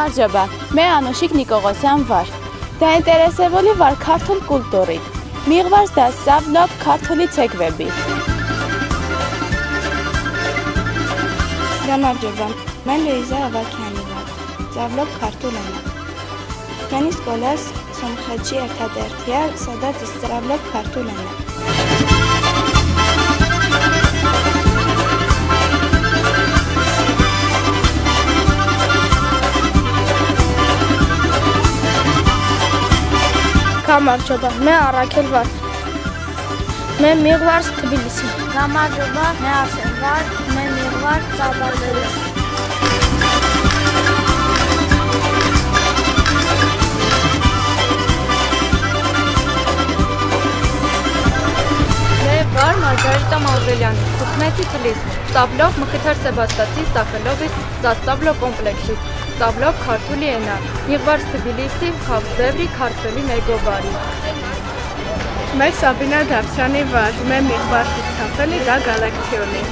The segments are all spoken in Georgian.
გამარჯობა, მე ანუშიკ ნიკოღოსյան ვარ. დაინტერესებული ვარ ქართულ კულტურით. მიყვარს და სწავლობ ქართული ცეკვები. გამარჯობა, მე ლეიზა ავაქიანი ვარ. სწავლობ ქართულ ენას. ჩვენი სკოლა სომხეთში ერთადერთია, სადაც სწავლობ ქართულ ენას. გამარჯობა, მე არაქელ ვარ. მე მიყვარს თბილისი. გამარჯობა, მე არსენ ვარ. მე მიყვარს საბადოები. მე ვარ მარგარიტა მავრელიანი. 15 წლის. სწავლობ მխითარ სებასტაცის სახელობის სასწავლო კომპლექსში. სწავლობ ქართული ენა. მიყვარს თბილისი, ჰყავს ბევრი ქართველი მეგობარი. მე საბინა დარჩანი ვარ. მე მიყვარს საფელი და გალაქტიონი.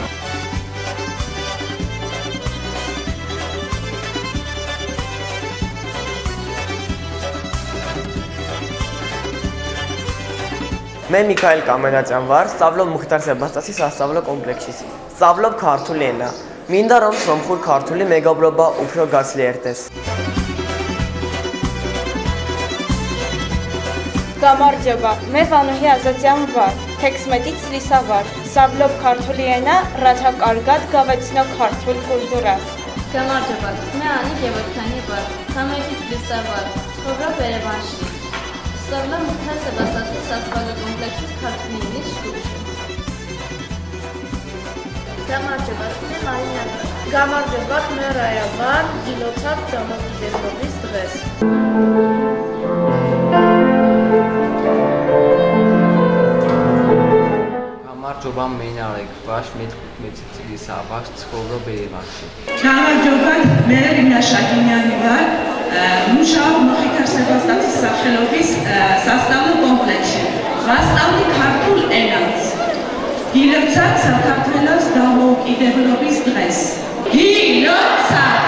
მე მიქაელ კამენაძე ვარ, სწავლობ მխითარ სებასტაცის სასწავლო კომპლექსში. სწავლობ ქართული ენა. მინდა რომ სომხურ-ქართული მეგობრობა უფრო გაცლიერდეს. გამარჯობა, მე ვანუჰი აზაძიან ვარ. 16 წლისა ვარ. სწავლობ ქართული ენა, რათა კარგად გავეცნო ქართულ კულტურას. გამარჯობა, მე ანი გევოქიანი ვარ. 13 წლისა ვარ. ცხოვრობ ერევანში. სწავლობ მխითარ სებასტაცის სასწავლო კომპლექსის ქართული ენის სკოლაში. გამარჯობა, მე მარინა ვარ. გამარჯობა, მე რაია ვარ. გილოცავ დამოუკიდებლობის დღეს. გამარჯობა, მე ნარეკ ვარ. მე 15 წლისა ვარ. ცხოვრობ ერევანში. გამარჯობა, მე რინა შაკინიანი ვარ. მუშაობ მխითარ სებასტაცის სახელობის სასწავლო კომპლექსში. ვასწავლი ქართულ ენას. გილოცავ საქართველოს დამოუკიდებლობის დღეს. გილოცავ